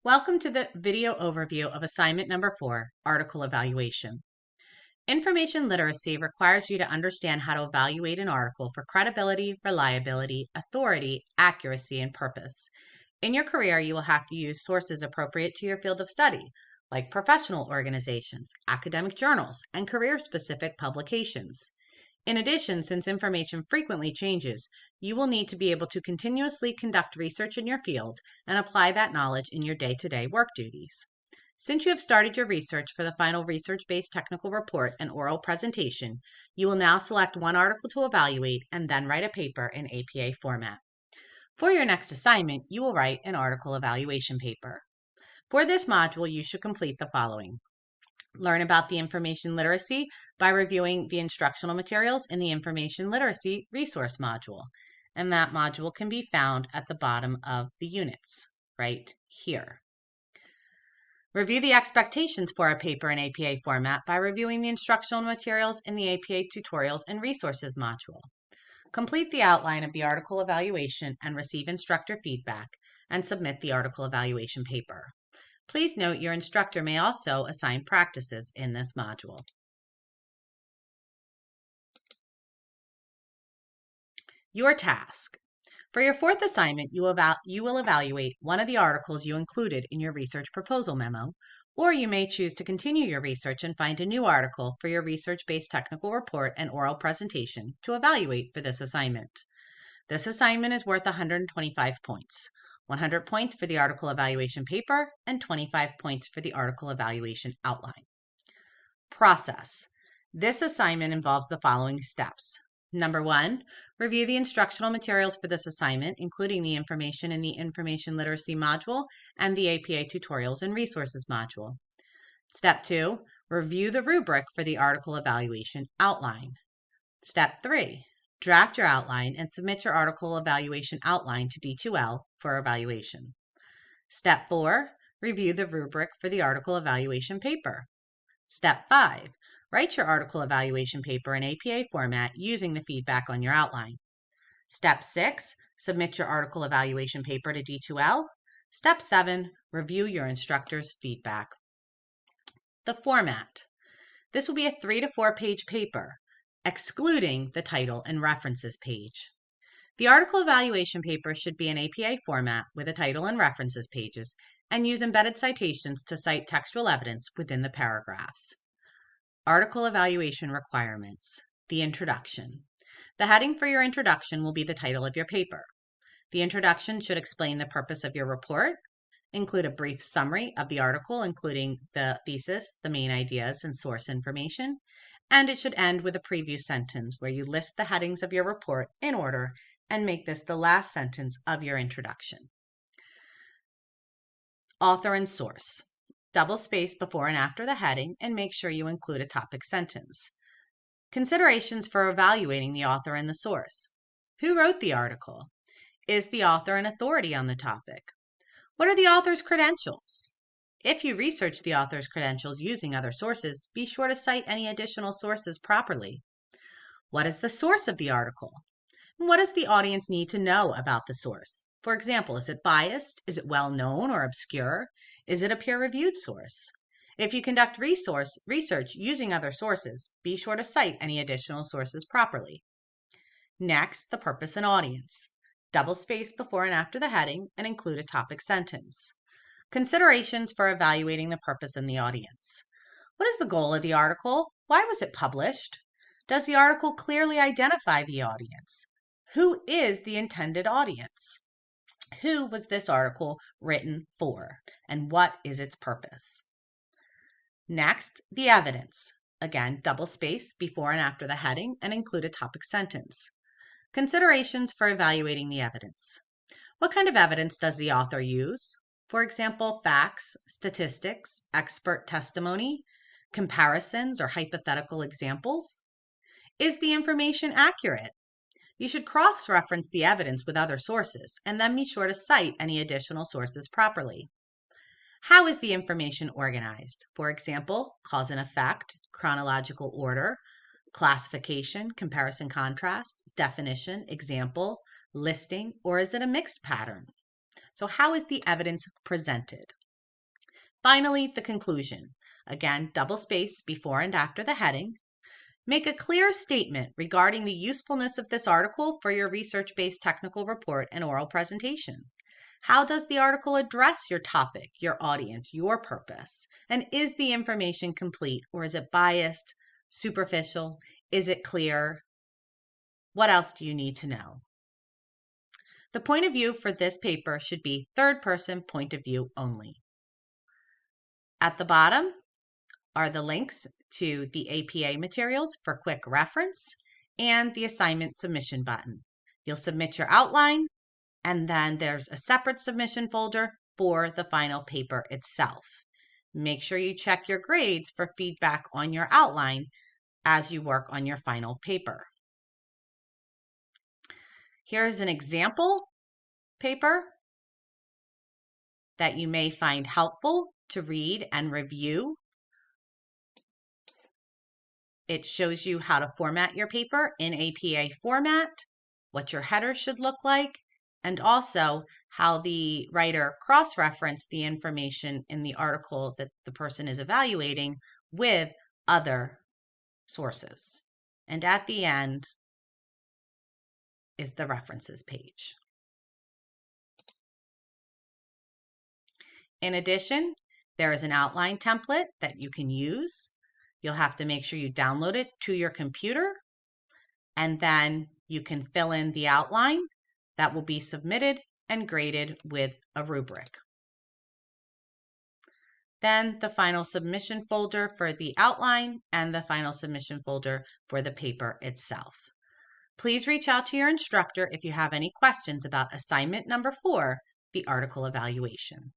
Welcome to the video overview of assignment number 4, article evaluation. Information literacy requires you to understand how to evaluate an article for credibility, reliability, authority, accuracy, and purpose. In your career, you will have to use sources appropriate to your field of study, like professional organizations, academic journals, and career-specific publications. In addition, since information frequently changes, you will need to be able to continuously conduct research in your field and apply that knowledge in your day-to-day work duties. Since you have started your research for the final research-based technical report and oral presentation, you will now select one article to evaluate and then write a paper in APA format. For your next assignment, you will write an article evaluation paper. For this module, you should complete the following. Learn about the information literacy by reviewing the instructional materials in the information literacy resource module. And that module can be found at the bottom of the units, right here. Review the expectations for a paper in APA format by reviewing the instructional materials in the APA tutorials and resources module. Complete the outline of the article evaluation and receive instructor feedback and submit the article evaluation paper. Please note your instructor may also assign practices in this module. Your task. For your fourth assignment, you will evaluate one of the articles you included in your research proposal memo, or you may choose to continue your research and find a new article for your research-based technical report and oral presentation to evaluate for this assignment. This assignment is worth 125 points. 100 points for the article evaluation paper, and 25 points for the article evaluation outline. Process. This assignment involves the following steps. Number 1, review the instructional materials for this assignment, including the information in the Information Literacy module and the APA Tutorials and Resources module. Step 2, review the rubric for the article evaluation outline. Step 3, draft your outline and submit your article evaluation outline to D2L for evaluation. Step 4, review the rubric for the article evaluation paper. Step 5, write your article evaluation paper in APA format using the feedback on your outline. Step 6, submit your article evaluation paper to D2L. Step 7, review your instructor's feedback. The format. This will be a 3 to 4 page paper, excluding the title and references page. The article evaluation paper should be in APA format with a title and references pages and use embedded citations to cite textual evidence within the paragraphs. Article evaluation requirements. The introduction. The heading for your introduction will be the title of your paper. The introduction should explain the purpose of your report, include a brief summary of the article, including the thesis, the main ideas, and source information, and it should end with a preview sentence where you list the headings of your report in order and make this the last sentence of your introduction. Author and source. Double space before and after the heading and make sure you include a topic sentence. Considerations for evaluating the author and the source. Who wrote the article? Is the author an authority on the topic? What are the author's credentials? If you research the author's credentials using other sources, be sure to cite any additional sources properly. What is the source of the article? And what does the audience need to know about the source? For example, is it biased? Is it well-known or obscure? Is it a peer-reviewed source? If you conduct research using other sources, be sure to cite any additional sources properly. Next, the purpose and audience. Double space before and after the heading and include a topic sentence. Considerations for evaluating the purpose and the audience. What is the goal of the article? Why was it published? Does the article clearly identify the audience? Who is the intended audience? Who was this article written for? And what is its purpose? Next, the evidence. Again, double space before and after the heading and include a topic sentence. Considerations for evaluating the evidence. What kind of evidence does the author use? For example, facts, statistics, expert testimony, comparisons, or hypothetical examples. Is the information accurate? You should cross-reference the evidence with other sources and then be sure to cite any additional sources properly. How is the information organized? For example, cause and effect, chronological order, classification, comparison contrast, definition, example, listing, or is it a mixed pattern? So how is the evidence presented? Finally, the conclusion. Again, double space before and after the heading. Make a clear statement regarding the usefulness of this article for your research-based technical report and oral presentation. How does the article address your topic, your audience, your purpose? And is the information complete, or is it biased, superficial? Is it clear? What else do you need to know? The point of view for this paper should be third-person point of view only. At the bottom are the links to the APA materials for quick reference and the assignment submission button. You'll submit your outline, and then there's a separate submission folder for the final paper itself. Make sure you check your grades for feedback on your outline as you work on your final paper. Here's an example paper that you may find helpful to read and review. It shows you how to format your paper in APA format, what your header should look like, and also how the writer cross-referenced the information in the article that the person is evaluating with other sources. And at the end is the references page. In addition, there is an outline template that you can use. You'll have to make sure you download it to your computer, and then you can fill in the outline that will be submitted and graded with a rubric. Then the final submission folder for the outline and the final submission folder for the paper itself. Please reach out to your instructor if you have any questions about assignment number 4, the article evaluation.